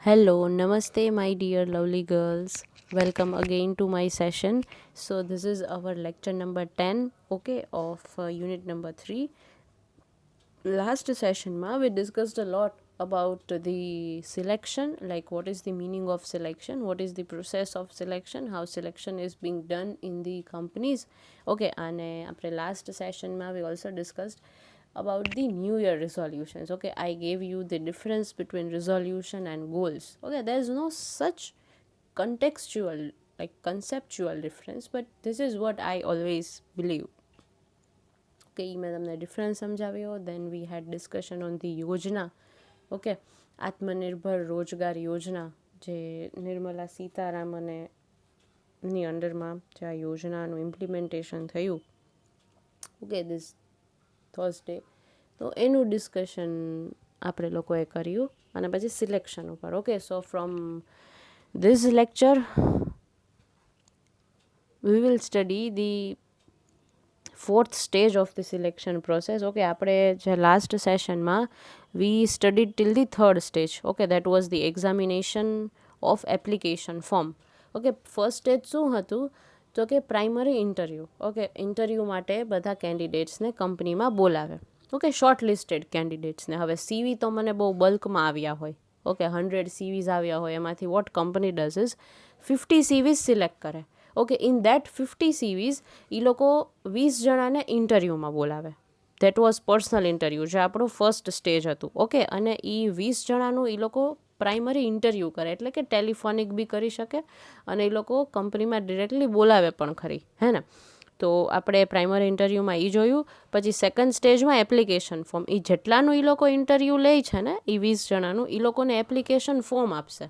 Hello, namaste, my dear lovely girls. Welcome again to my session. So, this is our lecture number 10, okay, of unit number 3. Last session, we discussed a lot about the selection, like what is the meaning of selection, what is the process of selection, how selection is being done in the companies. Okay, and after last session, we also discussed about the new year resolutions. Okay, I gave you the difference between resolution and goals. Okay, there is no such contextual, like conceptual difference, but this is what I always believe. Okay એ મેં તમને difference સમજાવ્યો. Then we had discussion on the યોજના. Okay, આત્મનિર્ભર રોજગાર યોજના જે નિર્મલા સીતારામને ની અંડરમાં જે આ યોજનાનું ઇમ્પ્લિમેન્ટેશન થયું, ઓકે, ધીસ થર્સડે, તો એનું ડિસ્કશન આપણે લોકોએ કર્યું અને પછી સિલેક્શન ઉપર. Okay, so from this lecture we will study the fourth stage of the selection process. Okay, આપણે જે લાસ્ટ સેશનમાં we studied till the third stage. Okay, that was the examination of application form. Okay, first stage શું હતું તો કે primary interview. Okay, interview માટે બધા કેન્ડિડેટ્સને કંપનીમાં બોલાવે. ઓકે, શોર્ટ લિસ્ટેડ કેન્ડિડેટ્સને. હવે સીવી તો મને બહુ બલ્કમાં આવ્યા હોય. ઓકે, 100 સીવીઝ આવ્યા હોય, એમાંથી what company does is 50 CVs select કરે. ઓકે, ઇન દેટ 50 સીવીઝ એ લોકો 20 જણાને ઇન્ટરવ્યૂમાં બોલાવે. દેટ વોઝ પર્સનલ ઇન્ટરવ્યૂ, જે આપણું ફર્સ્ટ સ્ટેજ હતું. ઓકે, અને એ 20 જણાનું એ લોકો પ્રાઇમરી ઇન્ટરવ્યૂ કરે, એટલે કે ટેલિફોનિક બી કરી શકે અને એ લોકો કંપનીમાં ડિરેક્ટલી બોલાવે પણ ખરી, હે ને. તો આપણે પ્રાઇમરી ઇન્ટરવ્યૂમાં એ જોયું. પછી સેકન્ડ સ્ટેજમાં એપ્લિકેશન ફોર્મ. એ જેટલાનું એ લોકો ઇન્ટરવ્યૂ લે છે ને, એ 20 જણાનું, એ લોકોને એપ્લિકેશન ફોર્મ આપશે.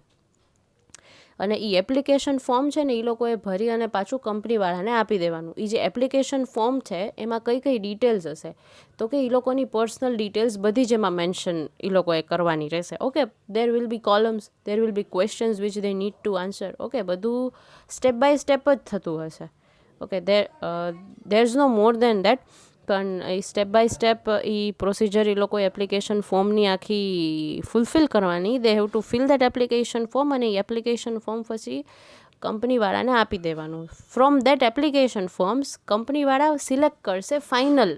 અને એ એપ્લિકેશન ફોર્મ છે ને એ લોકોએ ભરી અને પાછું કંપનીવાળાને આપી દેવાનું. એ જે એપ્લિકેશન ફોર્મ છે એમાં કઈ કઈ ડિટેલ્સ હશે તો કે એ લોકોની પર્સનલ ડિટેલ્સ બધી જ એમાં મેન્શન એ લોકોએ કરવાની રહેશે. Okay, there will be columns, there will be questions which they need to answer. Okay, બધું સ્ટેપ બાય સ્ટેપ જ થતું હશે. Okay, there is no more than that. પણ એ સ્ટેપ બાય સ્ટેપ એ પ્રોસિજર એ લોકો એપ્લિકેશન ફોર્મની આખી ફૂલફિલ કરવાની. They have to fill that application form, અને એ એપ્લિકેશન ફોર્મ પછી કંપનીવાળાને આપી દેવાનું. ફ્રોમ દેટ એપ્લિકેશન ફોર્મ્સ કંપનીવાળા સિલેક્ટ કરશે ફાઇનલ,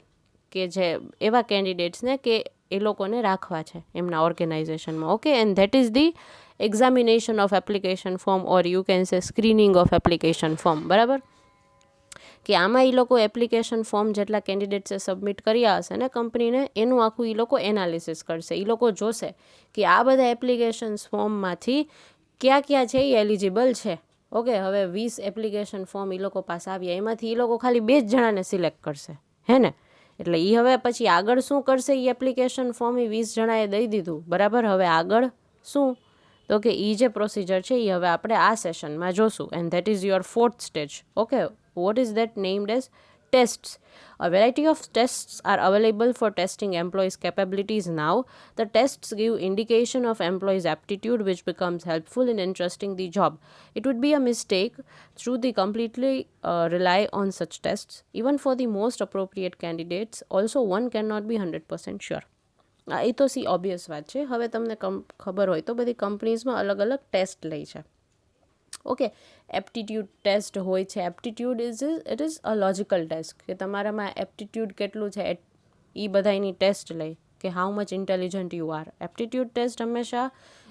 કે જે એવા કેન્ડિડેટ્સને કે એ લોકોને રાખવા છે એમના ઓર્ગેનાઇઝેશનમાં. Okay, and that is the examination of application form, or you can say screening of application form. બરાબર, કે આમાં એ લોકો એપ્લિકેશન ફોર્મ જેટલા કેન્ડિડેટ્સે સબમિટ કર્યા હશે ને કંપનીને, એનું આખું એ લોકો એનાલિસિસ કરશે. એ લોકો જોશે કે આ બધા એપ્લિકેશન ફોર્મમાંથી ક્યાં ક્યાં છે એ એલિજિબલ છે. ઓકે, હવે 20 એપ્લિકેશન ફોર્મ એ લોકો પાસે આવ્યા, એમાંથી એ લોકો ખાલી 2 જ જણાને સિલેક્ટ કરશે, હે ને. એટલે એ હવે પછી આગળ શું કરશે, એ એપ્લિકેશન ફોર્મ એ 20 જણાએ દઈ દીધું. બરાબર, હવે આગળ શું તો કે એ જે પ્રોસિજર છે એ હવે આપણે આ સેશનમાં જોશું. And that is your fourth stage. Okay, what is that named as tests. A variety of tests are available for testing employees' capabilities now. The tests give indication of employees' aptitude, which becomes helpful in entrusting the job. It would be a mistake to completely rely on such tests. Even for the most appropriate candidates, also one cannot be 100% sure. એ તો C obvious વાત છે. હવે તમને ખબર હોય તો બધી કંપનીઝમાં અલગ અલગ ટેસ્ટ લે છે. ઓકે, એપ્ટિટ્યૂડ ટેસ્ટ હોય છે. Aptitude it is a logical test, કે તમારામાં એપ્ટિટ્યૂડ કેટલું છે એ બધાની ટેસ્ટ લે, કે how much intelligent you are. Aptitude test હંમેશા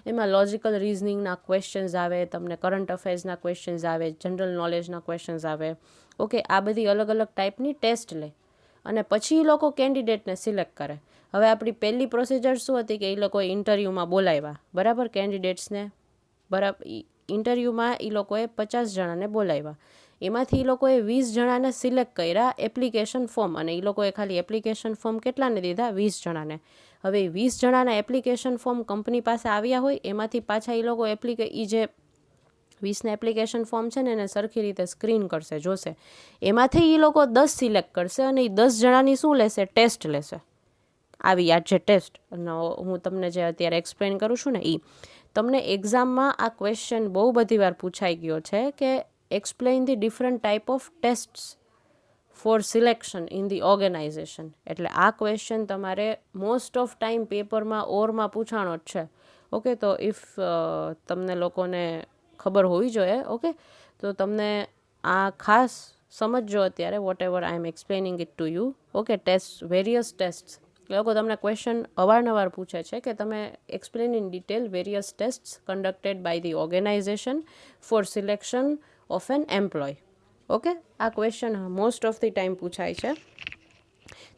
એમાં લોજિકલ રિઝનિંગના ક્વેશ્ચન્સ આવે, તમને કરંટ અફેર્સના ક્વેશ્ચન્સ આવે, જનરલ નોલેજના ક્વેશ્ચન્સ આવે. ઓકે, આ બધી અલગ અલગ ટાઈપની ટેસ્ટ લે અને પછી એ લોકો કેન્ડિડેટને સિલેક્ટ કરે. હવે આપણી પહેલી પ્રોસિજર શું હતી કે એ લોકોએ ઇન્ટરવ્યૂમાં બોલાવ્યા. બરાબર, કેન્ડિડેટ્સને બરાબર ઇન્ટરવ્યૂમાં એ લોકોએ 50 જણાને બોલાવ્યા. એમાંથી એ લોકોએ 20 જણાને સિલેક્ટ કર્યા એપ્લિકેશન ફોર્મ, અને એ લોકોએ ખાલી એપ્લિકેશન ફોર્મ કેટલાને દીધા, 20 જણાને. હવે 20 જણાના એપ્લિકેશન ફોર્મ કંપની પાસે આવ્યા હોય, એમાંથી પાછા એ લોકો એ જે 20ના એપ્લિકેશન ફોર્મ છે ને એને સરખી રીતે સ્ક્રીન કરશે, જોશે. એમાંથી એ લોકો 10 સિલેક્ટ કરશે અને એ 10 જણાની શું લેશે, ટેસ્ટ લેશે. આવી આ જે ટેસ્ટ હું તમને જે અત્યારે એક્સપ્લેન કરું છું ને, એ તમને એક્ઝામમાં આ ક્વેશ્ચન બહુ બધી વાર પૂછાઈ ગયો છે કે explain the different type of tests for selection in the organisation. એટલે આ ક્વેશ્ચન તમારે મોસ્ટ ઓફ ટાઈમ પેપરમાં ઓરમાં પૂછાણો જ છે. ઓકે, તો ઇફ તમને લોકોને ખબર હોવી જોઈએ. ઓકે, તો તમને આ ખાસ સમજજો અત્યારે whatever I am explaining it to you. Okay, test, various test, લોકો તમને ક્વેશ્ચન અવારનવાર પૂછે છે કે તમે explain in detail various test conducted by the organisation for selection of an employee. Okay, આ question most of the time પૂછાય છે.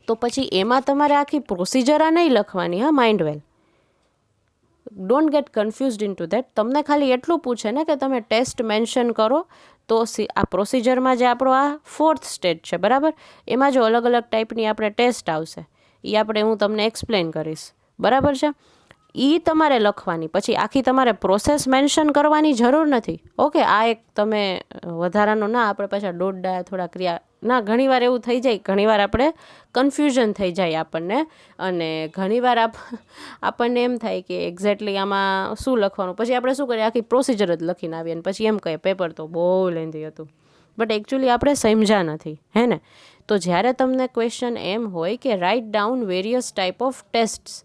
તો પછી એમાં તમારે આખી પ્રોસિજર આ નહીં લખવાની. હા, mind well, don't get confused in two that. તમને ખાલી એટલું પૂછે ને કે તમે ટેસ્ટ મેન્શન કરો. તો આ પ્રોસિજરમાં જે આપણો આ 4th સ્ટેજ છે, બરાબર, એમાં જો અલગ અલગ ટાઈપની આપણે ટેસ્ટ આવશે, એ હું તમને એક્સપ્લેન કરીશ, બરાબર છે. એ તમારે લખવાની. પછી આખી તમારે પ્રોસેસ મેન્શન કરવાની જરૂર નથી. ઓકે, આ એક તમે વધારાનો ના, આપણે પાછા દોડડા થોડા ક્રિયા ના, ઘણીવાર એવું થઈ જાય, ઘણીવાર આપણે કન્ફ્યુઝન થઈ જાય આપણને, અને ઘણીવાર આપણને એમ થાય કે એક્ઝેક્ટલી આમાં શું લખવાનું. પછી આપણે શું કરીએ, આખી પ્રોસિજર જ લખીને આવીએ અને પછી એમ કહીએ પેપર તો બહુ લેન્ધી હતું, બટ એકચ્યુઅલી આપણે સમજ્યા નથી, હે ને. તો જ્યારે તમને ક્વેશ્ચન એમ હોય કે write down various type of tests,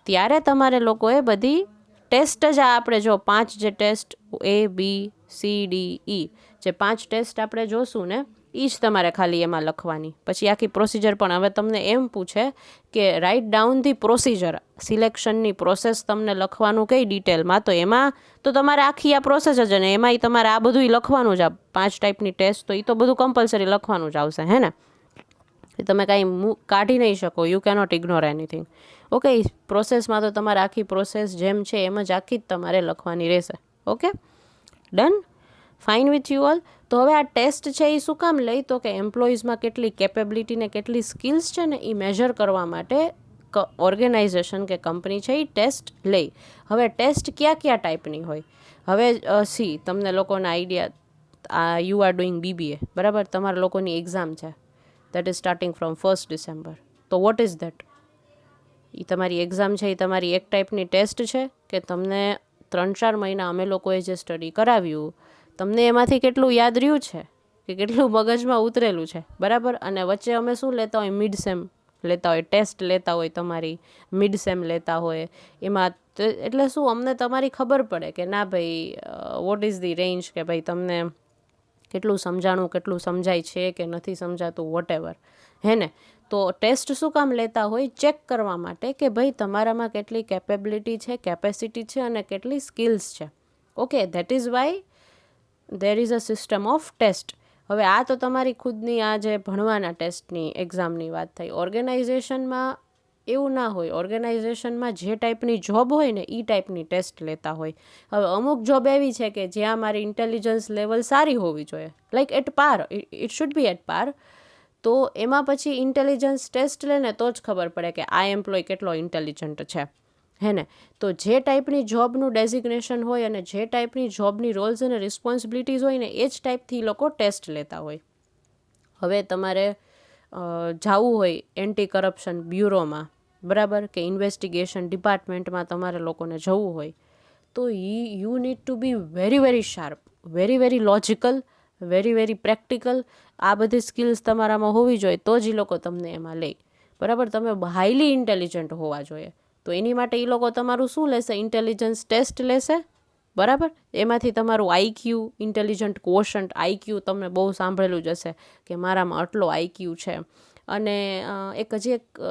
ત્યારે તમારે લોકોએ બધી ટેસ્ટ જ આપણે જો 5 જે ટેસ્ટ ABCDE જે 5 ટેસ્ટ આપણે જોશું ને, એ જ તમારે ખાલી એમાં લખવાની. પછી આખી પ્રોસિજર પણ હવે તમને એમ પૂછે કે રાઇટ ડાઉન ધી પ્રોસિજર, સિલેક્શનની પ્રોસેસ તમને લખવાનું કઈ ડિટેલમાં, તો એમાં તો તમારે આખી આ પ્રોસેસ જ, અને એમાંય તમારે આ બધું લખવાનું જ. આ 5 ટાઈપની ટેસ્ટ તો એ તો બધું કમ્પલસરી લખવાનું જ આવશે, હે ને. તમે કાંઈ કાઢી નહીં શકો, you cannot ignore anything. Okay, પ્રોસેસમાં તો તમારે આખી પ્રોસેસ જેમ છે એમ જ આખી જ તમારે લખવાની રહેશે. Okay, done, fine with you all. તો હવે આ ટેસ્ટ છે એ શું કામ લઈ, તો કે એમ્પ્લોઈઝમાં કેટલી કેપેબિલિટી ને કેટલી સ્કિલ્સ છે ને એ મેજર કરવા માટે ઓર્ગેનાઇઝેશન કે કંપની છે એ ટેસ્ટ લઈ. હવે ટેસ્ટ કયા કયા ટાઈપની હોય, હવે તમને લોકોના idea, you are doing BBA, બરાબર, તમારા લોકોની એક્ઝામ છે, that is starting from 1st December. તો વોટ ઇઝ દેટ? એ તમારી એક્ઝામ છે, એ તમારી એક ટાઈપની ટેસ્ટ છે કે તમને 3-4 મહિના અમે લોકોએ જે સ્ટડી કરાવ્યું, તમને એમાંથી કેટલું યાદ રહ્યું છે કે કેટલું મગજમાં ઉતરેલું છે, બરાબર. અને વચ્ચે અમે શું લેતા હોય, મિડ સેમ લેતા હોય, ટેસ્ટ લેતા હોય, તમારી મિડ સેમ લેતા હોય એમાં. એટલે શું, અમને તમારી ખબર પડે કે ના ભાઈ, વોટ ઇઝ ધી રેન્જ, કે ભાઈ તમને કેટલું સમજાણું, કેટલું સમજાય છે કે નથી સમજાતું, વોટ એવર, હે ને. તો ટેસ્ટ શું કામ લેતા હોય, ચેક કરવા માટે કે ભાઈ તમારામાં કેટલી કેપેબિલિટી છે, કેપેસિટી છે અને કેટલી સ્કિલ્સ છે. Okay, that is why there is a system of test. હવે આ તો તમારી ખુદની આ જે ભણવાના ટેસ્ટની એક્ઝામની વાત થઈ. ઓર્ગેનાઇઝેશનમાં એવું ના હોય. ઓર્ગેનાઇઝેશનમાં જે ટાઈપની જોબ હોય ને એ ટાઈપની ટેસ્ટ લેતા હોય. હવે અમુક જોબ એવી છે કે જ્યાં મારી ઇન્ટેલિજન્સ લેવલ સારી હોવી જોઈએ, લાઈક એટ પાર, ઇટ શુડ બી એટ પાર. તો એમાં પછી ઇન્ટેલિજન્સ ટેસ્ટ લે ને તો જ ખબર પડે કે આ એમ્પ્લોય કેટલો ઇન્ટેલિજન્ટ છે, હે ને. તો જે ટાઈપની જોબનું ડેઝિગ્નેશન હોય અને જે ટાઈપની જોબની રોલ્સ અને રિસ્પોન્સિબિલિટીઝ હોય ને એ જ ટાઈપથી લોકો ટેસ્ટ લેતા હોય. હવે તમારે જવું હોય એન્ટી કરપ્શન બ્યુરોમાં, બરાબર, કે ઇન્વેસ્ટિગેશન ડિપાર્ટમેન્ટમાં તમારે લોકોને જવું હોય, તો you need to be very very sharp, very very logical, very very practical. આ બધી સ્કિલ્સ તમારામાં હોવી જોઈએ તો જ એ લોકો તમને એમાં લે, બરાબર. તમે હાઈલી ઇન્ટેલિજન્ટ હોવા જોઈએ. તો એની માટે એ લોકો તમારું શું લેશે, ઇન્ટેલિજન્સ ટેસ્ટ લેશે, બરાબર. એમાંથી તમારું આઈક્યુ, ઇન્ટેલિજન્ટ ક્વોશન્ટ, આઈક્યુ તમને બહુ સાંભળેલું જ હશે કે મારામાં આટલો આઈક્યુ છે. અને હજી એક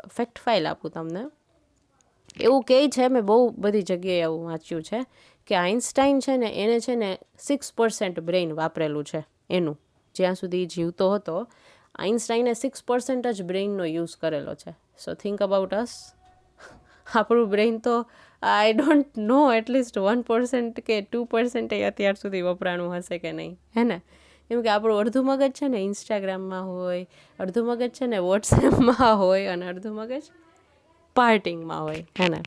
ફેક્ટ ફાઇલ આપું તમને. એવું કહે છે, મેં બહુ બધી જગ્યાએ એવું વાંચ્યું છે કે આઇન્સ્ટાઈન છે ને એને છે ને 6% બ્રેઇન વાપરેલું છે એનું, જ્યાં સુધી જીવતો હતો. આઇન્સ્ટાઈને 6% જ બ્રેઇનનો યુઝ કરેલો છે. સો થિંક અબાઉટ અસ. આપણું બ્રેઇન તો આઈ ડોન્ટ નો, એટલીસ્ટ 1% કે 2% અત્યાર સુધી વપરાણું હશે કે નહીં, હે ને. કેમ કે આપણું અડધું મગજ છે ને ઇન્સ્ટાગ્રામમાં હોય, અડધું મગજ છે ને વોટ્સએપમાં હોય અને અડધું મગજ પાર્ટિંગમાં હોય, હે ને.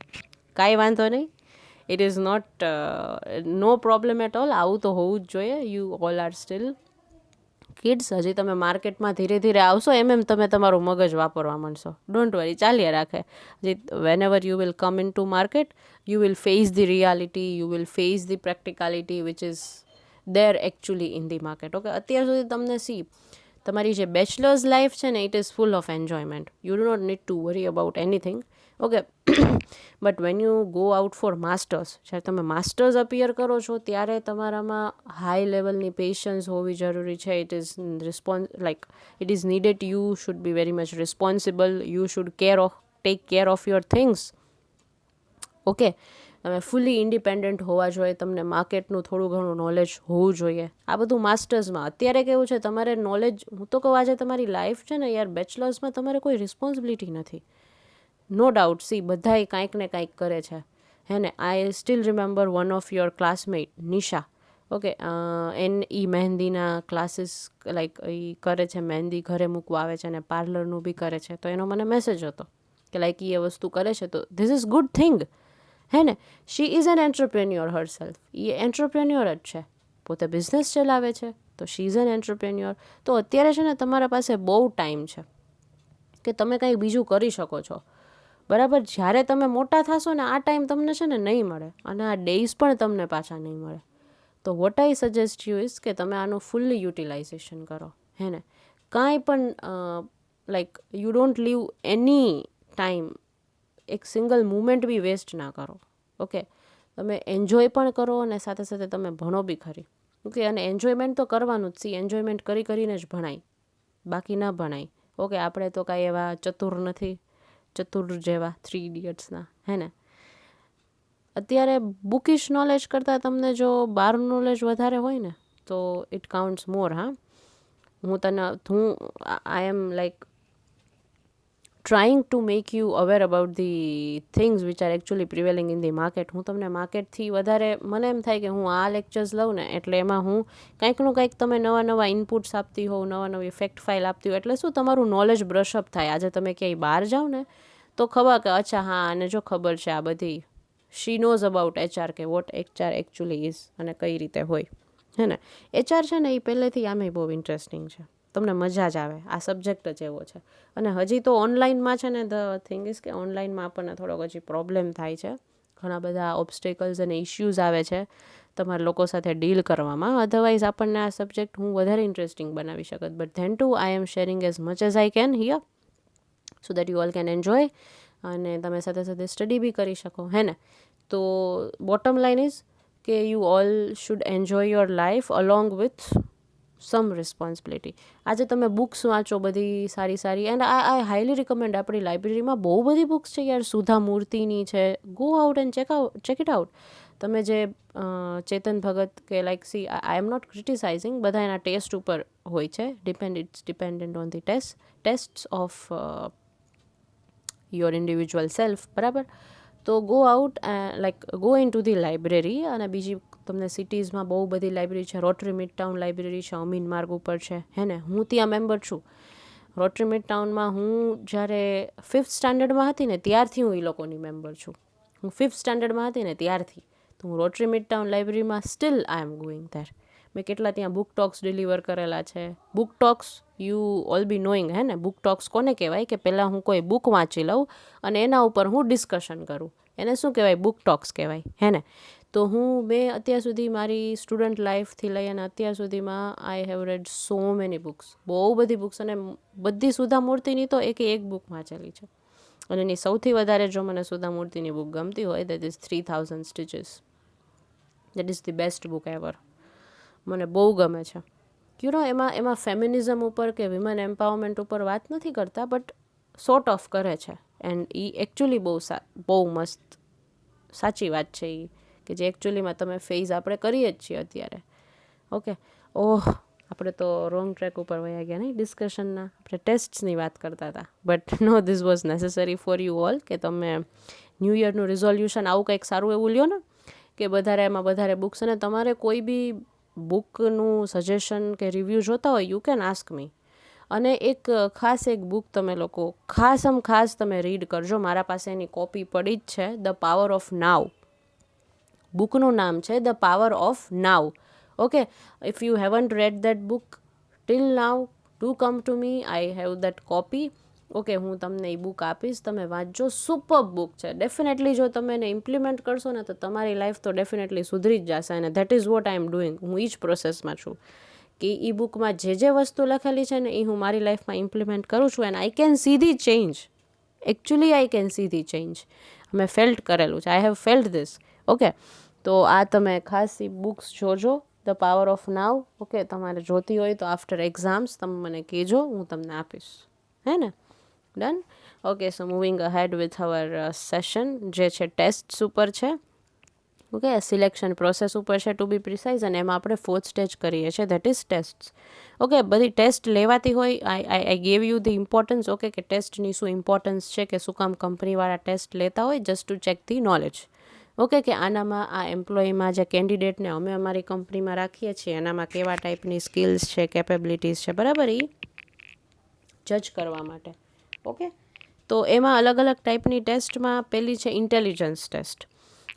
કાંઈ વાંધો નહીં, it is not no problem at all. આવું તો હોવું જ જોઈએ. You all are still kids. હજી તમે માર્કેટમાં ધીરે ધીરે આવશો એમ તમે તમારું મગજ વાપરવા માંડશો. ડોન્ટ વરી, ચાલ્યા રાખે. Whenever you will come in to market, you will face the reality, you will face the practicality which is there actually in the market. Okay, અત્યાર સુધી તમને તમારી જે બેચલર્સ લાઈફ છે ને, it is full of enjoyment. You do not need to worry about anything. Okay. But when you go out for masters, જ્યારે તમે masters appear કરો છો ત્યારે તમારામાં હાઈ લેવલની પેશન્સ હોવી જરૂરી છે. It is needed. You should be very much responsible. You should take care of your things. Okay, તમે ફૂલી ઇન્ડિપેન્ડન્ટ હોવા જોઈએ. તમને માર્કેટનું થોડું ઘણું નોલેજ હોવું જોઈએ. આ બધું માસ્ટર્સમાં. અત્યારે કેવું છે, તમારે નોલેજ, હું તો કહું આજે તમારી લાઈફ છે ને યાર, બેચલર્સમાં તમારે કોઈ રિસ્પોન્સિબિલિટી નથી. નો ડાઉટ, સી બધાય કાંઈક ને કાંઈક કરે છે, હે ને. I still remember one of your classmate Nisha. Okay, મહેંદીના ક્લાસીસ એ કરે છે, મહેંદી ઘરે મૂકવા આવે છે અને પાર્લરનું બી કરે છે. તો એનો મને મેસેજ હતો કે એ વસ્તુ કરે છે તો ધીસ ઇઝ ગુડ થિંગ, હે ને. She is an entrepreneur herself. એ એન્ટરપ્રેન્યોર જ છે, પોતે બિઝનેસ ચલાવે છે, તો શી ઇઝ એન એન્ટરપ્રેન્યોર. તો અત્યારે છે ને તમારા પાસે બહુ ટાઈમ છે કે તમે કંઈક બીજું કરી શકો છો, બરાબર. જ્યારે તમે મોટા થશો ને આ ટાઈમ તમને છે ને નહીં મળે, અને આ ડેઝ પણ તમને પાછા નહીં મળે. તો what I suggest you is કે તમે આનું ફૂલ્લી યુટિલાઇઝેશન કરો, હે ને. કાંઈ પણ you don't leave any time, એક સિંગલ મુમેન્ટ બી વેસ્ટ ના કરો. ઓકે, તમે એન્જોય પણ કરો અને સાથે સાથે તમે ભણો બી ખરી. ઓકે, અને એન્જોયમેન્ટ તો કરવાનું જ. એન્જોયમેન્ટ કરીને જ ભણાય, બાકી ના ભણાય. ઓકે, આપણે તો કાંઈ એવા ચતુર નથી, ચતુર જેવા 3 ઇડિયટ્સના, હે ને. અત્યારે બુકિશ નોલેજ કરતાં તમને જો બહારનું નોલેજ વધારે હોય ને તો ઇટ કાઉન્ટ્સ મોર. હા, I am trying to make you aware about the things which are actually prevailing in the market. હું તમને માર્કેટથી વધારે, મને એમ થાય કે હું આ લેક્ચર્સ લઉં ને એટલે એમાં હું કંઈકનું કંઈક તમે નવા ઇનપુટ્સ આપતી હોઉં, નવી ફેક્ટ ફાઇલ આપતી હોઉં, એટલે શું તમારું નોલેજ બ્રશઅપ થાય. આજે તમે ક્યાંય બહાર જાઓ ને તો ખબર કે અચ્છા હા આને જો ખબર છે આ બધી, શી નોઝ અબાઉટ HR, કે વોટ HR એકચ્યુઅલી ઇઝ અને કઈ રીતે હોય, હે ને. HR છે ને એ પહેલેથી આમે બહુ ઇન્ટરેસ્ટિંગ છે, તમને મજા જ આવે. આ સબ્જેક્ટ જ એવો છે. અને હજી તો ઓનલાઈનમાં છે ને, ધ થિંગ ઇઝ કે ઓનલાઈનમાં આપણને થોડોક હજી પ્રોબ્લેમ થાય છે. ઘણા બધા ઓબ્સ્ટેકલ્સ અને ઇશ્યુઝ આવે છે તમારા લોકો સાથે ડીલ કરવામાં. અધરવાઇઝ આપણને આ સબ્જેક્ટ હું વધારે ઇન્ટરેસ્ટિંગ બનાવી શકત. But then too I am sharing as much as I can here, so that you all can enjoy, અને તમે સાથે સાથે સ્ટડી બી કરી શકો, હે ને. તો બોટમ લાઇન ઇઝ કે you all should enjoy your life along with some responsibility. આજે તમે બુક્સ વાંચો બધી સારી સારી, એન્ડ આઈ હાઈલી રિકમેન્ડ. આપણી લાઇબ્રેરીમાં બહુ બધી બુક્સ છે યાર. સુધા મૂર્તિની છે, go out and check it out. તમે જે ચેતન ભગત કે આઈ એમ નોટ ક્રિટિસાઇઝિંગ, બધા એના ટેસ્ટ ઉપર હોય છે, it's dependent on the test of your individual self, બરાબર. તો go out, go in to the library. અને બીજી તમને સિટીઝમાં બહુ બધી લાઇબ્રેરી છે. રોટરી મિડ ટાઉન લાઇબ્રેરી છે, અમીન માર્ગ ઉપર છે, હે ને. હું ત્યાં મેમ્બર છું. રોટરી મિડ ટાઉનમાં હું જ્યારે 5th સ્ટાન્ડર્ડમાં હતી ને ત્યારથી હું એ લોકોની મેમ્બર છું. હું 5th સ્ટાન્ડર્ડમાં હતી ને ત્યારથી તો હું રોટરી મિડ ટાઉન લાઇબ્રેરીમાં still I am going there. મેં કેટલા ત્યાં બુક ટોક્સ ડિલિવર કરેલા છે. Book talks you all be knowing, હે ને. બુક ટોક્સ કોને કહેવાય કે પહેલાં હું કોઈ બુક વાંચી લઉં અને એના ઉપર હું ડિસ્કશન કરું, એને શું કહેવાય? બુક ટોક્સ કહેવાય, હે ને. તો મેં અત્યાર સુધી મારી સ્ટુડન્ટ લાઈફથી લઈ અને અત્યાર સુધીમાં I have red so many books, બહુ બધી બુક્સ. અને બધી સુધા મૂર્તિની તો એક બુક વાંચેલી છે. અને એની સૌથી વધારે જો મને સુધા મૂર્તિની બુક ગમતી હોય that is 3000 stitches. That is the best book ever. મને બહુ ગમે છે. એમાં ફેમિનિઝમ ઉપર કે વિમન એમ્પાવરમેન્ટ ઉપર વાત નથી કરતા, બટ સોર્ટ ઓફ કરે છે. એન્ડ એ એકચ્યુઅલી બહુ મસ્ત સાચી વાત છે એ, કે જે એકચ્યુઅલીમાં તમે ફેઝ આપણે કરીએ જ છીએ અત્યારે. ઓકે, આપણે તો રોંગ ટ્રેક ઉપર વયા ગયા નહીં ડિસ્કશનના. આપણે ટેસ્ટ્સની વાત કરતા હતા. But no, this was necessary for you all કે તમે ન્યૂ યરનું રિઝોલ્યુશન આવું કંઈક સારું એવું લ્યો ને કે એમાં વધારે બુક્સ. અને તમારે કોઈ બી બુકનું સજેશન કે રિવ્યૂ જોતા હોય યુ કેન આસ્ક મી. અને એક બુક તમે લોકો ખાસ તમે રીડ કરજો. મારા પાસે એની કોપી પડી જ છે. The Power of Now. બુકનું નામ છે the Power of Now. Okay, if you haven't read that book till now, do come to me, I have that copy. Okay, હું તમને એ બુક આપીશ, તમે વાંચજો. સુપર બુક છે ડેફિનેટલી. જો તમે એને ઇમ્પ્લિમેન્ટ કરશો ને તો તમારી લાઈફ તો ડેફિનેટલી સુધરી જ જશે. અને that is what I am doing. હું એ જ પ્રોસેસમાં છું કે એ બુકમાં જે વસ્તુ લખેલી છે ને એ હું મારી લાઈફમાં ઇમ્પ્લિમેન્ટ કરું છું. And I can see the change. Actually I can see the change. મેં ફેલ્ટ કરેલું છે, I have felt this. Okay, તો આ તમે ખાસ એ બુક્સ જોજો, the Power of Now. Okay, તમારે જોતી હોય તો આફ્ટર એક્ઝામ્સ તમે મને કહેજો, હું તમને આપીશ. હે ને? Done. Okay, so moving ahead with our session, જે છે ટેસ્ટ ઉપર છે. ઓકે, સિલેક્શન પ્રોસેસ ઉપર છે ટુ બી પ્રિસાઇઝ, અને એમાં આપણે 4th સ્ટેજ કરીએ છીએ, ધેટ ઇઝ ટેસ્ટ. ઓકે, બધી ટેસ્ટ લેવાતી હોય. I gave you the importance. Okay, કે ટેસ્ટની શું ઇમ્પોર્ટન્સ છે, કે શું કામ કંપનીવાળા ટેસ્ટ લેતા હોય, just to check the knowledge. Okay, કે આનામાં આ એમ્પ્લોયમાં જે કેન્ડિડેટને અમે અમારી કંપનીમાં રાખીએ છીએ એનામાં કેવા ટાઈપની સ્કિલ્સ છે, કેપેબિલિટીઝ છે, બરાબર, એ જજ કરવા માટે. ઓકે, તો એમાં અલગ અલગ ટાઈપની ટેસ્ટમાં પહેલી છે ઇન્ટેલિજન્સ ટેસ્ટ.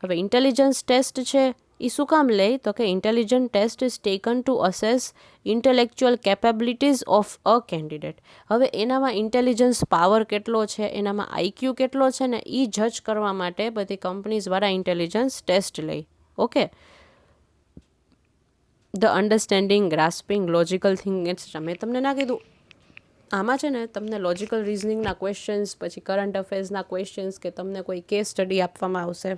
હવે ઇન્ટેલિજન્સ ટેસ્ટ છે એ શું કામ લે, તો કે intelligent test is taken to assess intellectual capabilities of a candidate. હવે એનામાં ઇન્ટેલિજન્સ પાવર કેટલો છે, એનામાં આઈક્યુ કેટલો છે ને, એ જજ કરવા માટે બધી કંપનીઝવાળા ઇન્ટેલિજન્સ ટેસ્ટ લે. Okay, the understanding, grasping, logical thinking etcetera. મેં તમને ના કીધું આમાં છે ને તમને લોજિકલ રિઝનિંગના ક્વેશ્ચન્સ, પછી કરંટ અફેર્સના ક્વેશ્ચન્સ, કે તમને કોઈ કેસ સ્ટડી આપવામાં આવશે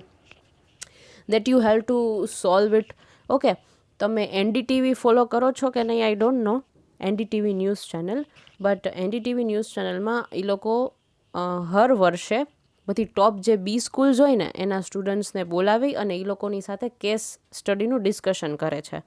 that you have to solve it. Okay, તમે એનડીટીવી ફોલો કરો છો કે નહીં, I don't know, NDTV news channel. But NDTV news ચેનલમાં એ લોકો હર વર્ષે બધી ટોપ જે બી સ્કૂલ્સ હોય ને એના સ્ટુડન્ટ્સને બોલાવી અને એ લોકોની સાથે કેસ સ્ટડીનું ડિસ્કશન કરે છે.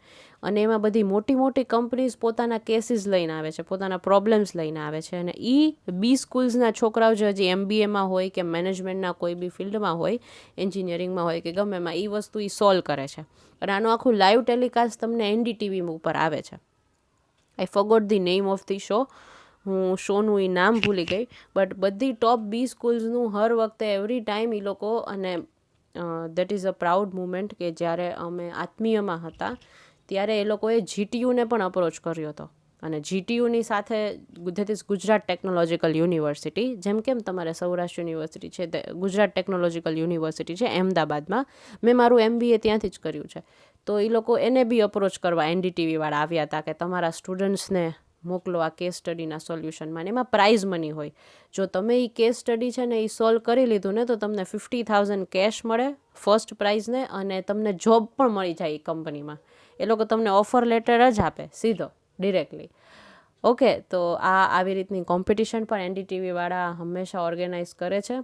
અને એમાં બધી મોટી મોટી કંપનીઝ પોતાના કેસીસ લઈને આવે છે, પોતાના પ્રોબ્લેમ્સ લઈને આવે છે, અને એ બી સ્કૂલ્સના છોકરાઓ જે હજી એમબીએમાં હોય કે મેનેજમેન્ટના કોઈ બી ફિલ્ડમાં હોય, એન્જિનિયરિંગમાં હોય કે ગમે એમાં, એ વસ્તુ એ સોલ્વ કરે છે. અને આનું આખું લાઈવ ટેલિકાસ્ટ તમને એનડીટીવી ઉપર આવે છે. I forgot the name of the show, હું શોનું એ નામ ભૂલી ગઈ. બટ બધી ટોપ બી સ્કૂલ્સનું હર વખતે એવરી ટાઈમ એ લોકો, અને that is a proud moment કે જ્યારે અમે આત્મીયમાં હતા ત્યારે એ લોકોએ જીટીયુને પણ અપ્રોચ કર્યો હતો. અને જીટીયુની સાથે that is Gujarat technological university, જેમ કેમ તમારે સૌરાષ્ટ્ર યુનિવર્સિટી છે, તે ગુજરાત ટેકનોલોજીકલ યુનિવર્સિટી છે અમદાવાદમાં. મેં મારું એમબીએ ત્યાંથી જ કર્યું છે. તો એ લોકો એને બી અપ્રોચ કરવા એનડીટીવીવાળા આવ્યા હતા કે તમારા સ્ટુડન્ટ્સને મોકલો આ કેસ સ્ટડીના સોલ્યુશનમાં. એમાં પ્રાઇઝ મની હોય. જો તમે એ કેસ સ્ટડી છે ને એ સોલ્વ કરી લીધું ને તો તમને 50,000 કેશ મળે ફર્સ્ટ પ્રાઇઝને, અને તમને જોબ પણ મળી જાય એ કંપનીમાં. એ લોકો તમને ઓફર લેટર જ આપે સીધો, ડિરેક્ટલી. ઓકે, તો આ આવી રીતની કોમ્પિટિશન પણ એનડીટીવીવાળા હંમેશા ઓર્ગેનાઇઝ કરે છે.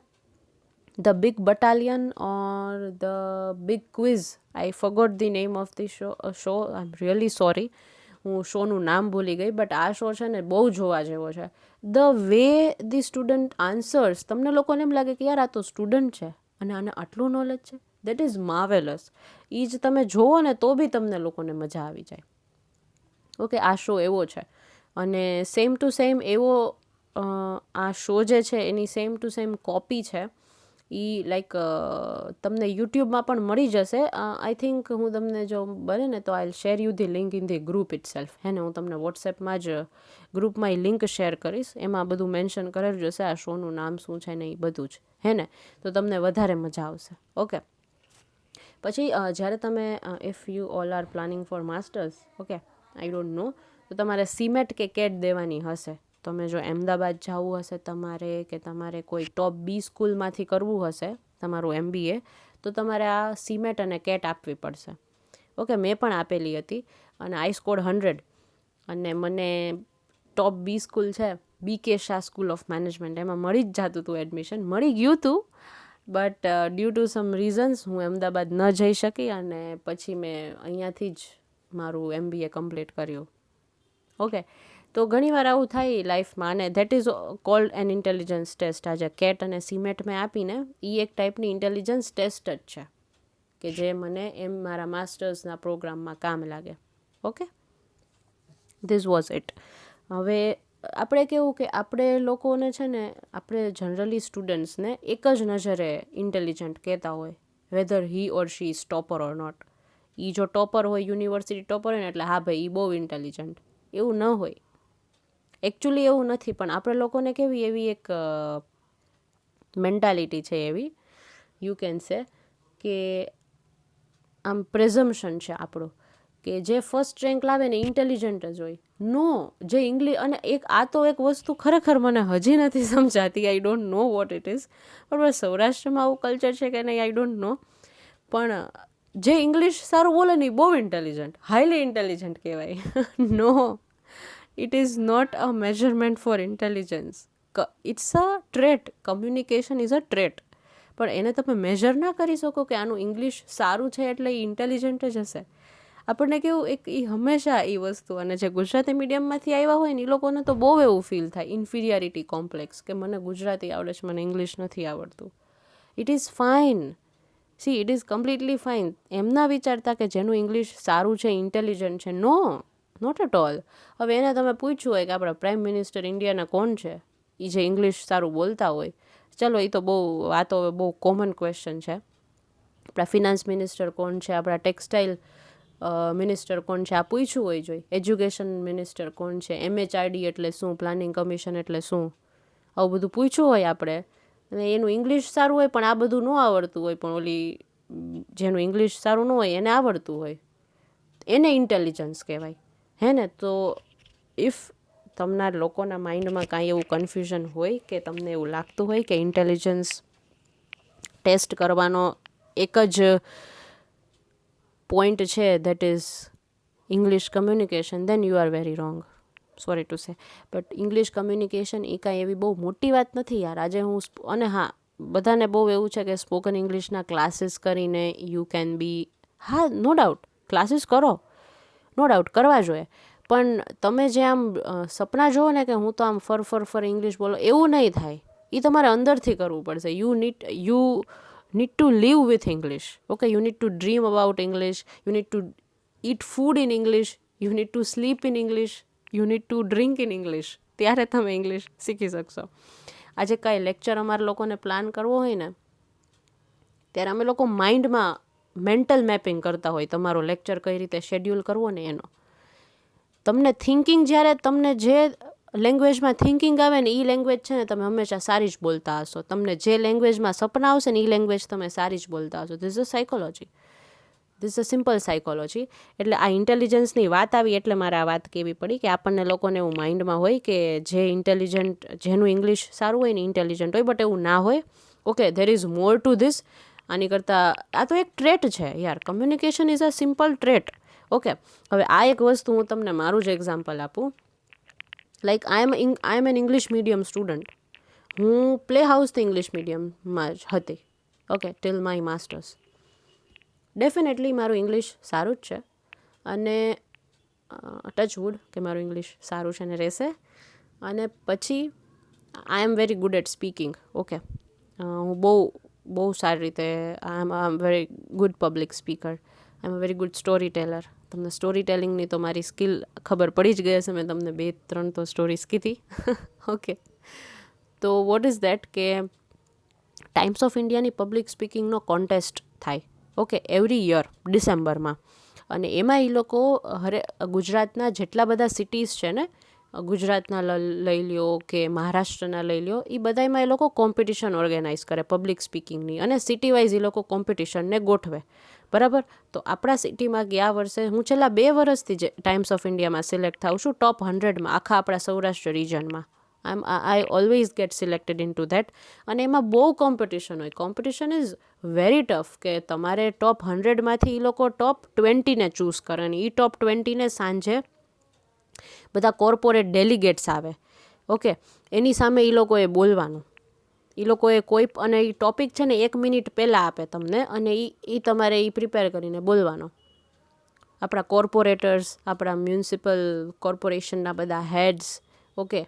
The big battalion or the big quiz, I forgot the name of the show. I am really sorry, હું શોનું નામ ભૂલી ગઈ. બટ આ શો છે ને બહુ જોવા જેવો છે. The way the student answers, તમને લોકોને એમ લાગે કે યાર આ તો સ્ટુડન્ટ છે અને આને આટલું નોલેજ છે, દેટ ઇઝ માર્વેલસ. એ જ તમે જોવો ને તો બી તમને લોકોને મજા આવી જાય. ઓકે, આ શો એવો છે. અને સેમ ટુ સેમ એવો આ શો જે છે એની સેમ ટુ સેમ કોપી છે એ લાઈક તમને યુટ્યુબમાં પણ મળી જશે. આઈ થિંક હું તમને જો બને ને તો I share you the link in the group itself. હે ને, હું તમને વોટ્સએપમાં જ ગ્રુપમાં એ લિંક શેર કરીશ. એમાં બધું મેન્શન કરેલું જશે, આ શોનું નામ શું છે ને એ બધું જ. હે ને, તો તમને વધારે મજા આવશે. ઓકે, પછી જ્યારે તમે if you all R planning four masters, okay, I don't નો, તો તમારે સીમેટ કે કેટ દેવાની હશે. તમે જો અમદાવાદ જવું હશે તમારે, કે તમારે કોઈ ટોપ બી સ્કૂલમાંથી કરવું હશે તમારું એમબીએ, તો તમારે આ સીમેટ અને કેટ આપવી પડશે. ઓકે, મેં પણ આપેલી હતી અને આઈ સ્કોર્ડ 100. અને મને ટોપ બી સ્કૂલ છે B K Shah school of management, એમાં મળી જ જતું હતું એડમિશન, મળી ગયું હતું. But due to some reasons હું અમદાવાદ ન જઈ શકી, અને પછી મેં અહીંયાથી જ મારું એમબીએ કમ્પ્લીટ કર્યું. ઓકે, તો ઘણીવાર આવું થાય લાઈફમાં, અને that is called an intelligence test. આજે કેટ અને સીમેટ મેં આપીને એ એક ટાઈપની ઇન્ટેલિજન્સ ટેસ્ટ જ છે કે જે મને એમ મારા માસ્ટર્સના પ્રોગ્રામમાં કામ લાગે. Okay, this was it. હવે આપણે કેવું કે આપણે લોકોને છે ને, આપણે જનરલી સ્ટુડન્ટ્સને એક જ નજરે ઇન્ટેલિજન્ટ કહેતા હોય, whether he or she is topper or not. એ જો ટોપર હોય, યુનિવર્સિટી ટોપર હોય ને, એટલે હા ભાઈ એ બહુ ઇન્ટેલિજન્ટ. એવું ન હોય, એકચ્યુઅલી એવું નથી. પણ આપણે લોકોને કેવી એવી એક મેન્ટાલિટી છે એવી, યુ કેન સે, કે આમ પ્રેઝમ્પશન છે આપણું કે જે ફર્સ્ટ રેન્ક લાવે ને ઇન્ટેલિજન્ટ જ હોય. નો, જે ઇંગ્લિશ, અને આ તો એક વસ્તુ ખરેખર મને હજી નથી સમજાતી. I don't know what it is. બરાબર, સૌરાષ્ટ્રમાં આવું કલ્ચર છે કે નહીં આઈ ડોન્ટ નો. પણ જે ઇંગ્લિશ સારું બોલે ને એ બહુ ઇન્ટેલિજન્ટ, હાઈલી ઇન્ટેલિજન્ટ કહેવાય. No, it is not a measurement for intelligence. It's a trait. Communication is a trait. પણ એને તમે મેઝર ના કરી શકો કે આનું ઇંગ્લિશ સારું છે એટલે એ ઇન્ટેલિજન્ટ જ હશે. આપણને કેવું એક એ હંમેશા એ વસ્તુ, અને જે ગુજરાતી મીડિયમમાંથી આવ્યા હોય ને એ લોકોને તો બહુ એવું ફીલ થાય, ઇન્ફિરિયરિટી કોમ્પ્લેક્સ, કે મને ગુજરાતી આવડે છે, મને ઇંગ્લિશ નથી આવડતું. It is fine. See, it is completely fine. એમ ના વિચારતા કે જેનું ઇંગ્લિશ સારું છે ઇન્ટેલિજન્ટ છે. No, not at all. હવે એને તમે પૂછ્યું હોય કે આપણા પ્રાઇમ મિનિસ્ટર ઇન્ડિયાના કોણ છે, એ જે ઇંગ્લિશ સારું બોલતા હોય, ચલો એ તો બહુ, આ તો બહુ કોમન ક્વેશ્ચન છે. આપણા ફિનાન્સ મિનિસ્ટર કોણ છે, આપણા ટેક્સટાઇલ મિનિસ્ટર કોણ છે, આ પૂછ્યું હોય જોઈએ. એજ્યુકેશન મિનિસ્ટર કોણ છે, MHRD એટલે શું, પ્લાનિંગ કમિશન એટલે શું, આવું બધું પૂછ્યું હોય આપણે. અને એનું ઇંગ્લિશ સારું હોય પણ આ બધું ન આવડતું હોય, પણ ઓલી જેનું ઇંગ્લિશ સારું ન હોય એને આવડતું હોય, એને ઇન્ટેલિજન્સ કહેવાય. હે ને? તો ઇફ તમારા લોકોના માઇન્ડમાં કાંઈ એવું કન્ફ્યુઝન હોય કે તમને એવું લાગતું હોય કે ઇન્ટેલિજન્સ ટેસ્ટ કરવાનો એક જ પોઈન્ટ છે, that is English communication, then you are very wrong. Sorry to say. But English communication એ કાંઈ એવી બહુ મોટી વાત નથી યાર. આજે હું અને હા, બધાને બહુ એવું છે કે સ્પોકન ઇંગ્લિશના ક્લાસીસ કરીને યુ કેન બી, હા, નો ડાઉટ, ક્લાસીસ કરો, નો ડાઉટ, કરવા જોઈએ. પણ તમે જે આમ સપના જુઓ ને કે હું તો આમ ફર ઇંગ્લિશ બોલો, એવું નહીં થાય. એ તમારે અંદરથી કરવું પડશે. You need to live with English. Okay, you need to dream about English. You need to eat food in English. You need to sleep in English. You need to drink in English. ત્યારે તમે English શીખી શકશો. આજે કાંઈ lecture અમારા લોકોને plan કરવો હોય ને, ત્યારે અમે લોકો માઇન્ડમાં મેન્ટલ મેપિંગ કરતા હોય, તમારો લેક્ચર કઈ રીતે શેડ્યુલ કરવો ને એનો. તમને થિંકિંગ, જ્યારે તમને જે લેંગ્વેજમાં થિંકિંગ આવે ને એ લેંગ્વેજ છે ને તમે હંમેશા સારી જ બોલતા હશો. તમને જે લેંગ્વેજમાં સપના આવશે ને એ લેંગ્વેજ તમે સારી જ બોલતા હશો. This is a psychology. This is a simple psychology. એટલે આ ઇન્ટેલિજન્સની વાત આવી એટલે મારે આ વાત કહેવી પડી કે આપણને લોકોને એવું માઇન્ડમાં હોય કે જે ઇન્ટેલિજન્ટ, જેનું ઇંગ્લિશ સારું હોય ને ઇન્ટેલિજન્ટ હોય, બટ એવું ના હોય. Okay, there is more two this. આની કરતાં આ તો એક ટ્રેટ છે યાર. Communication is a simple trait. Okay, હવે આ એક વસ્તુ હું તમને મારું જ એક્ઝામ્પલ આપું. Like I am an English medium student. હું પ્લે હાઉસથી ઇંગ્લિશ મીડિયમમાં જ હતી. Okay, till my masters. Definitely મારું ઇંગ્લિશ સારું જ છે, અને ટચવુડ કે મારું ઇંગ્લિશ સારું છે ને રહેશે. અને પછી I am very good at speaking. Okay, હું બહુ સારી રીતે I am very good public speaker. I am very good story teller. તમને સ્ટોરી ટેલિંગની તો મારી સ્કિલ ખબર પડી જ ગઈ હશે. મેં તમને 2-3 તો સ્ટોરીઝ કીધી. ઓકે, તો વોટ ઇઝ દેટ કે ટાઈમ્સ ઓફ ઇન્ડિયાની પબ્લિક સ્પીકિંગનો કોન્ટેસ્ટ થાય. ઓકે, એવરી યર ડિસેમ્બરમાં. અને એમાં એ લોકો ગુજરાતના જેટલા બધા સિટીઝ છે ને, ગુજરાતના લઈ લ્યો કે મહારાષ્ટ્રના લઈ લ્યો, એ બધામાં એ લોકો કોમ્પિટિશન ઓર્ગેનાઇઝ કરે પબ્લિક સ્પીકિંગની, અને સિટી વાઇઝ એ લોકો કોમ્પિટિશનને ગોઠવે. બરાબર? તો આપણા સિટીમાં ગયા વર્ષે, હું છેલ્લા 2 વર્ષથી જ ટાઈમ્સ ઓફ ઇન્ડિયામાં સિલેક્ટ થાઉં છું ટોપ 100માં, આખા આપણા સૌરાષ્ટ્ર રિજનમાં. I always get selected into that. અને એમાં બહુ કોમ્પિટિશન હોય. કોમ્પિટિશન ઇઝ વેરી ટફ, કે તમારે ટોપ 100માંથી એ લોકો ટોપ 20ને ચૂઝ કરે, અને એ ટોપ 20ને સાંજે બધા કોર્પોરેટ ડેલિગેટ્સ આવે. ઓકે, એની સામે એ લોકોએ બોલવાનું. એ લોકોએ કોઈ, અને એ ટોપિક છે ને 1 મિનિટ પહેલાં આપે તમને, અને એ તમારે એ પ્રિપેર કરીને બોલવાનો. આપણા કોર્પોરેટર્સ, આપણા મ્યુનિસિપલ કોર્પોરેશનના બધા હેડ્સ, ઓકે,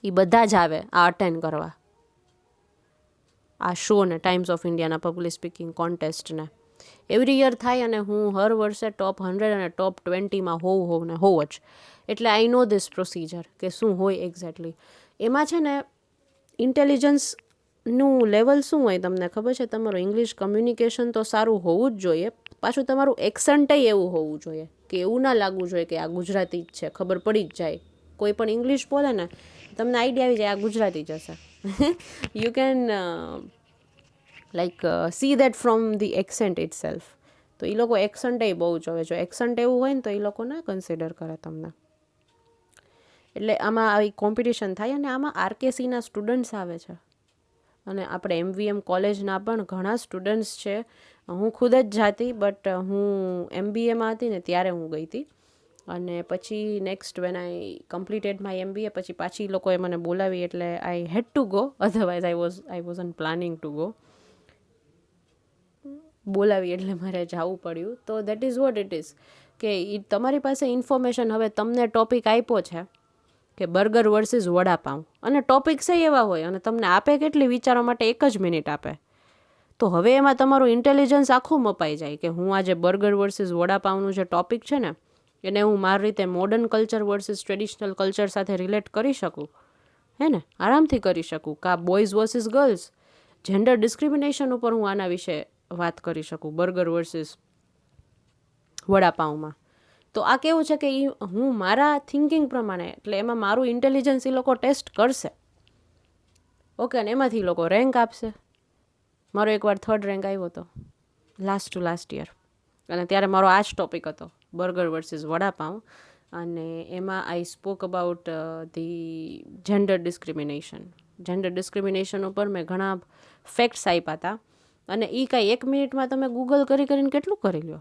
એ બધા જ આવે આ અટેન્ડ કરવા, આ શોને, ટાઈમ્સ ઓફ ઇન્ડિયાના પબ્લિક સ્પીકિંગ કોન્ટેસ્ટને. એવરી યર થાય, અને હું હર વર્ષે ટોપ 100 અને ટોપ 20માં હોઉં ને હોઉં જ. એટલે આઈ નો ધીસ પ્રોસિજર કે શું હોય એક્ઝેક્ટલી. એમાં છે ને ઇન્ટેલિજન્સનું લેવલ શું હોય તમને ખબર છે? તમારું ઇંગ્લિશ કમ્યુનિકેશન તો સારું હોવું જ જોઈએ, પાછું તમારું એક્સન્ટેય એવું હોવું જોઈએ કે એવું ના લાગવું જોઈએ કે આ ગુજરાતી જ છે. ખબર પડી જ જાય, કોઈ પણ ઇંગ્લિશ બોલે ને તમને આઈડિયા આવી જાય આ ગુજરાતી જ હશે. You can like see that from the accent it self. તો એ લોકો એક્સન્ટ બહુ જોવે. જો એક્સન્ટ એવું હોય ને તો એ લોકો ના કન્સિડર કરે તમને. એટલે આમાં આવી કોમ્પિટિશન થાય. અને આમાં આરકેસીના સ્ટુડન્ટ્સ આવે છે અને આપણે MVM કોલેજના પણ ઘણા સ્ટુડન્ટ્સ છે. હું ખુદ જ જાતી, બટ હું MBAમાં હતી ને ત્યારે હું ગઈ હતી. અને પછી next when I completed my MBA પછી પાછી લોકોએ મને બોલાવી, એટલે I had to go, otherwise I wasn't planning to go. બોલાવી એટલે મારે જવું પડ્યું. તો that is what it is કે તમારી પાસે ઇન્ફોર્મેશન, હવે તમને ટોપિક આપ્યો છે કે બર્ગર વર્સિસ વડાપાઉં, અને ટોપિક્સ એવા હોય અને તમને આપે કેટલી વિચારવા માટે 1 જ મિનિટ આપે. તો હવે એમાં તમારું ઇન્ટેલિજન્સ આખું મપાઈ જાય કે હું આજે બર્ગર વર્સિસ વડાપાઉંનું જે ટોપિક છે ને એને હું મારી રીતે modern culture versus traditional culture સાથે રિલેટ કરી શકું, હે ને, આરામથી કરી શકું. કા boys versus girls, gender discrimination ઉપર હું આના વિશે વાત કરી શકું બર્ગર વર્સિસ વડાપાઉંમાં. તો આ કેવું છે કે હું મારા થિંકિંગ પ્રમાણે, એટલે એમાં મારું ઇન્ટેલિજન્સ એ લોકો ટેસ્ટ કરશે. ઓકે, અને એમાંથી એ લોકો રેન્ક આપશે. મારો એકવાર 3rd રેન્ક આવ્યો હતો લાસ્ટ યર, અને ત્યારે મારો આ જ ટોપિક હતો, બર્ગર વર્સિસ વડાપાઉં. અને એમાં I spoke about the gender discrimination ઉપર મેં ઘણા ફેક્ટ્સ આપ્યા હતા. અને એ કાંઈ 1 મિનિટમાં તમે ગૂગલ કરીને કેટલું કરી લો?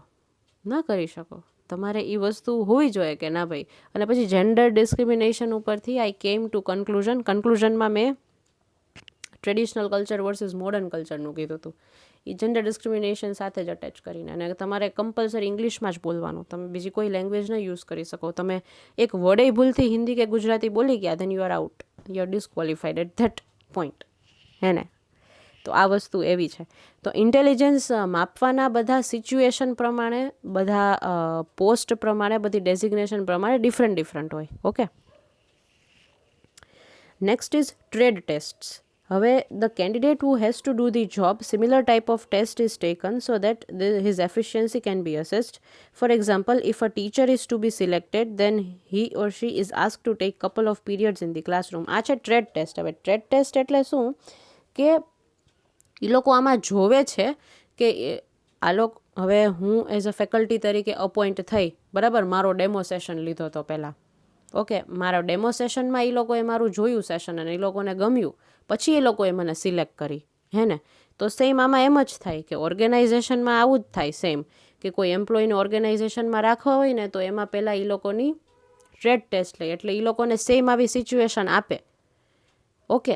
ના કરી શકો. તમારે એ વસ્તુ હોવી જોઈએ કે ના ભાઈ. અને પછી જેન્ડર ડિસ્ક્રિમિનેશન ઉપરથી આઈ કેમ ટુ કન્ક્લુઝનમાં મેં ટ્રેડિશનલ કલ્ચર વર્સિસ મોડર્ન કલ્ચરનું કીધું હતું. એ જેન્ડર ડિસ્ક્રિમિનેશન સાથે જ અટેચ કરીને. અને તમારે કમ્પલસરી ઇંગ્લિશમાં જ બોલવાનું, તમે બીજી કોઈ લેંગ્વેજ ન યુઝ કરી શકો. તમે એક વર્ડે ભૂલથી હિન્દી કે ગુજરાતી બોલી ગયા, then you are out, you are disqualified at that point, હે ને. તો આ વસ્તુ એવી છે. તો ઇન્ટેલિજન્સ માપવાના બધા સિચ્યુએશન પ્રમાણે, બધા પોસ્ટ પ્રમાણે, બધી ડેઝિગ્નેશન પ્રમાણે ડિફરન્ટ હોય. Okay, next is trade tests. હવે the candidate who has to do the job, similar type of test is taken so that his efficiency can be assessed. For example, if a teacher is to be selected, then he or she is asked to take couple of periods in the classroom. આ છે trade test. હવે trade test એટલે શું કે એ લોકો આમાં જોવે છે કે આ લોકો, હવે હું એઝ અ ફેકલ્ટી તરીકે અપોઇન્ટ થઈ, બરાબર, મારો ડેમો સેશન લીધો હતો પહેલાં. ઓકે, મારા ડેમો સેશનમાં એ લોકોએ મારું જોયું સેશન અને એ લોકોને ગમ્યું, પછી એ લોકોએ મને સિલેક્ટ કરી, હે ને. તો સેમ આમાં એમ જ થાય કે ઓર્ગેનાઇઝેશનમાં આવું જ થાય સેમ, કે કોઈ એમ્પ્લોયને ઓર્ગેનાઇઝેશનમાં રાખવા હોય ને તો એમાં પહેલાં એ લોકોની ટ્રેડ ટેસ્ટ લે, એટલે એ લોકોને સેમ આવી સિચ્યુએશન આપે. ઓકે,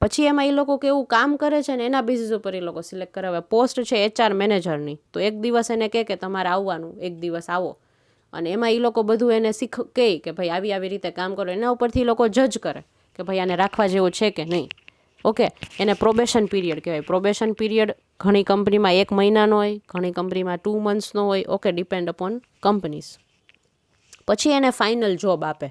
પછી એમાં એ લોકો કેવું કામ કરે છે ને એના બેઝિસ ઉપર એ લોકો સિલેક્ટ કરે. હવે પોસ્ટ છે HR મેનેજરની, તો એક દિવસ એને કહે કે તમારે આવવાનું, એક દિવસ આવો, અને એમાં એ લોકો બધું એને કહે કે ભાઈ આવી રીતે કામ કરો. એના ઉપરથી એ લોકો જજ કરે કે ભાઈ આને રાખવા જેવું છે કે નહીં. ઓકે, એને પ્રોબેશન પીરિયડ કહેવાય. પ્રોબેશન પીરિયડ ઘણી કંપનીમાં 1 મહિનાનો હોય, ઘણી કંપનીમાં 2 મંથ્સનો હોય. Okay, depend upon companies. પછી એને ફાઇનલ જોબ આપે,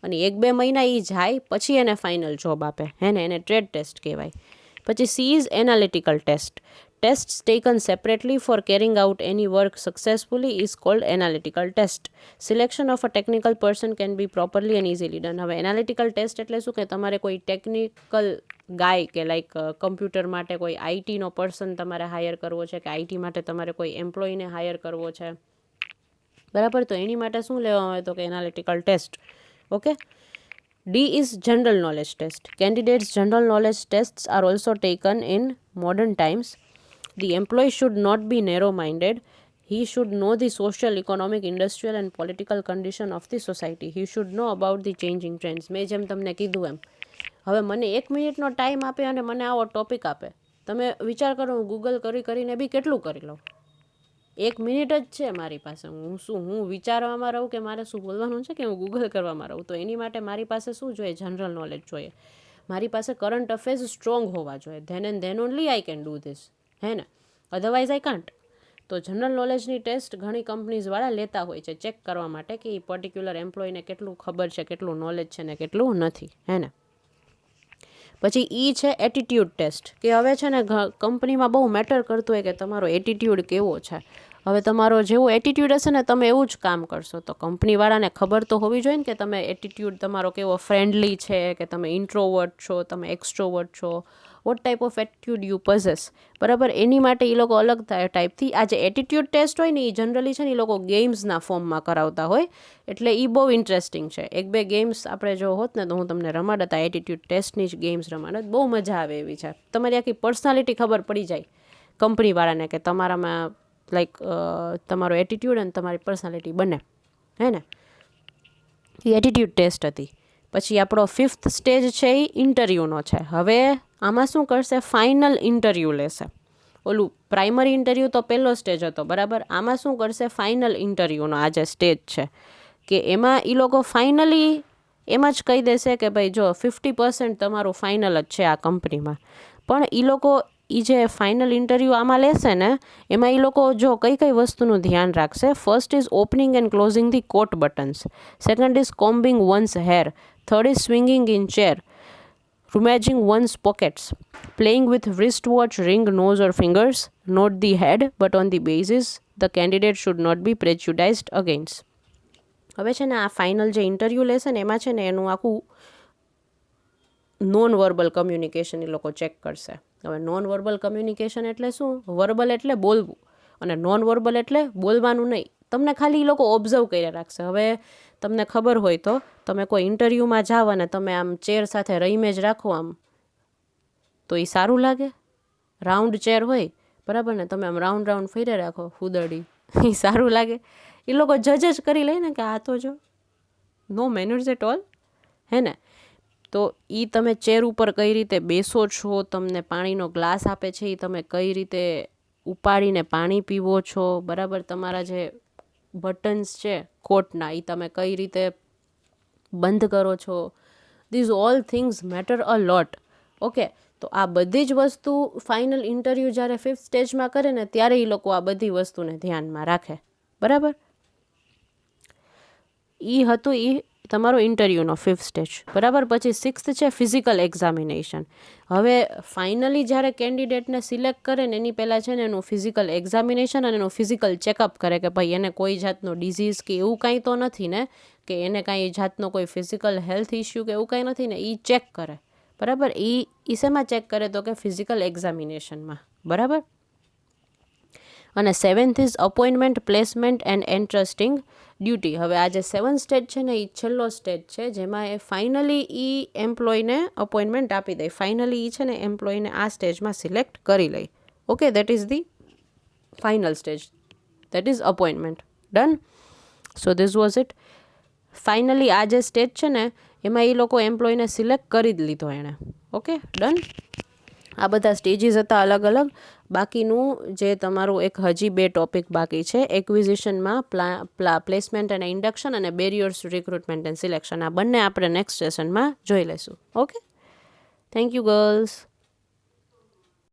અને 1-2 મહિના એ જાય પછી એને ફાઇનલ જોબ આપે, હે ને. એને ટ્રેડ ટેસ્ટ કહેવાય. પછી C is analytical test. Tests taken separately for carrying out any work successfully is called analytical test. Selection of a technical person can be properly and easily done. હવે analytical test એટલે શું કે તમારે કોઈ technical ગાય કે like computer માટે કોઈ આઈટીનો person તમારે હાયર કરવો છે, કે આઈટી માટે તમારે કોઈ એમ્પ્લોયીને હાયર કરવો છે, બરાબર. તો એની માટે શું લેવામાં આવે તો કે analytical test. Okay, D is general knowledge test. Candidates' general knowledge tests are also taken in modern times. The employee should not be narrow-minded. He should know the social, economic, industrial and political condition of the society. He should know about the changing trends. મેં જેમ તમને કીધું એમ, હવે મને 1 મિનિટનો time આપે અને મને આવો ટોપિક આપે, તમે વિચાર કરો હું ગૂગલ કરીને બી કેટલું કરી લઉં. 1 મિનિટ જ છે મારી પાસે, હું વિચારવામાં રહું કે મારે શું બોલવાનું છે, કે હું ગૂગલ કરવામાં રહું. તો એની માટે મારી પાસે શું જોઈએ? જનરલ નોલેજ જોઈએ. મારી પાસે કરંટ અફેર્સ સ્ટ્રોંગ હોવા જોઈએ. Than only I can do this, હે ને, અધરવાઇઝ આઈ કાન્ટ. તો જનરલ નોલેજની ટેસ્ટ ઘણી કંપનીઝવાળા લેતા હોય છે ચેક કરવા માટે કે એ પર્ટિક્યુલર એમ્પ્લોયને કેટલું ખબર છે, કેટલું નોલેજ છે ને કેટલું નથી, હે ને. પછી E છે એટીટ્યૂડ ટેસ્ટ, કે હવે છે ને કંપનીમાં બહુ મેટર કરતું હોય કે તમારો એટીટ્યૂડ કેવો છે. હવે તમારો જેવો એટીટ્યૂડ હશે ને તમે એવું જ કામ કરશો. તો કંપનીવાળાને ખબર તો હોવી જોઈએ ને કે તમે એટીટ્યૂડ તમારો કેવો, ફ્રેન્ડલી છે કે તમે ઇન્ટ્રોવર્ટ છો, તમે એક્સ્ટ્રોવર્ટ છો, what type of attitude you possess, બરાબર. એની માટે એ લોકો અલગ ટાઈપથી આ જે એટીટ્યુડ ટેસ્ટ હોય ને એ જનરલી છે ને એ લોકો ગેમ્સના ફોર્મમાં કરાવતા હોય, એટલે એ બહુ ઇન્ટરેસ્ટિંગ છે. 1-2 ગેમ્સ આપણે જો હોત ને તો હું તમને રમાડત, આ એટીટ્યુડ ટેસ્ટની જ ગેમ્સ રમાડત, બહુ મજા આવે એવી છે. તમારી આખી પર્સનાલિટી ખબર પડી જાય કંપનીવાળાને કે તમારામાં લાઈક તમારો એટીટ્યુડ અને તમારી પર્સનાલિટી બને, હે ને. એ એટીટ્યુડ ટેસ્ટ હતી. પછી આપણો 5th સ્ટેજ છે એ ઇન્ટરવ્યૂનો છે. હવે આમાં શું કરશે, ફાઇનલ ઇન્ટરવ્યૂ લેશે. ઓલું પ્રાઇમરી ઇન્ટરવ્યૂ તો પહેલો સ્ટેજ હતો, બરાબર. આમાં શું કરશે, ફાઇનલ ઇન્ટરવ્યૂનો આ જે સ્ટેજ છે કે એમાં એ લોકો ફાઇનલી એમ જ કહી દેશે કે ભાઈ જો 50% તમારું ફાઇનલ જ છે આ કંપનીમાં. પણ એ લોકો એ જે ફાઇનલ ઇન્ટરવ્યૂ આમાં લેશે ને એમાં એ લોકો જો કઈ કઈ વસ્તુનું ધ્યાન રાખશે. First is opening and closing the coat buttons, second is combing one's hair, third is swinging in chair, rummaging one's pockets, playing with wristwatch, ring, nose or fingers, not the head but on the basis the candidate should not be prejudiced against. હવે છે ને આ final જે interview લેશે ને એમાં છે ને એનું આખું નોન વર્બલ કમ્યુનિકેશન એ લોકો ચેક કરશે. હવે નોન વર્બલ કમ્યુનિકેશન એટલે શું, વર્બલ એટલે બોલવું અને નોન વર્બલ એટલે બોલવાનું નહીં. તમને ખાલી એ લોકો ઓબ્ઝર્વ કરી રાખશે. હવે તમને ખબર હોય તો તમે કોઈ ઇન્ટરવ્યૂમાં જાઓ અને તમે આમ ચેર સાથે રહીને જ રાખો આમ, તો એ સારું લાગે? રાઉન્ડ ચેર હોય, બરાબર ને, તમે આમ રાઉન્ડ રાઉન્ડ ફેરે રાખો ફૂદડી, એ સારું લાગે? એ લોકો જજ જ કરી લે ને કે આ તો જો નો મેનર્સ એટ ઓલ, હે ને. તો એ તમે ચેર ઉપર કઈ રીતે બેસો છો, તમને પાણીનો ગ્લાસ આપે છે એ તમે કઈ રીતે ઉપાડીને પાણી પીવો છો, બરાબર. તમારા જે બટન્સ છે કોટના એ તમે કઈ રીતે બંધ કરો છો, this all things matter a lot. Okay, તો આ બધી જ વસ્તુ ફાઇનલ ઇન્ટરવ્યૂ જ્યારે 5th સ્ટેજમાં કરે ને ત્યારે એ લોકો આ બધી વસ્તુને ધ્યાનમાં રાખે, બરાબર. એ હતું એ તમારો ઇન્ટરવ્યૂનો 5th સ્ટેજ, બરાબર. પછી 6th છે ફિઝિકલ એક્ઝામિનેશન. હવે ફાઇનલી જ્યારે કેન્ડિડેટને સિલેક્ટ કરે ને એની પહેલાં છે ને એનું ફિઝિકલ એક્ઝામિનેશન અને એનું ફિઝિકલ ચેકઅપ કરે કે ભાઈ એને કોઈ જાતનો ડિઝીઝ કે એવું કાંઈ તો નથી ને, કે એને કાંઈ જાતનો કોઈ ફિઝિકલ હેલ્થ ઇસ્યુ કે એવું કાંઈ નથી ને, એ ચેક કરે, બરાબર. એ શેમાં ચેક કરે તો કે ફિઝિકલ એક્ઝામિનેશનમાં, બરાબર. અને 7th is appointment, placement and entrusting duty. હવે આ જે 7th સ્ટેજ છે ને એ છેલ્લો સ્ટેજ છે જેમાં એ ફાઇનલી એ એમ્પ્લોયને અપોઇન્ટમેન્ટ આપી દે. ફાઇનલી એ છે ને એમ્પ્લોયને આ સ્ટેજમાં સિલેક્ટ કરી લે. Okay, that is the final stage, that is appointment. Done. So this was it. Finally આ જે સ્ટેજ છે ને એમાં એ લોકો એમ્પ્લોયને સિલેક્ટ કરી જ લીધો એણે. Okay, done. આ બધા સ્ટેજીસ હતા અલગ અલગ. બાકીનું જે તમારું એક હજી 2 ટોપિક બાકી છે એક્વિઝિશનમાં, પ્લેસમેન્ટ અને ઇન્ડક્શન, અને barriers to recruitment and selection. આ બંને આપણે નેક્સ્ટ સેશનમાં જોઈ લઈશું. Okay, thank you girls.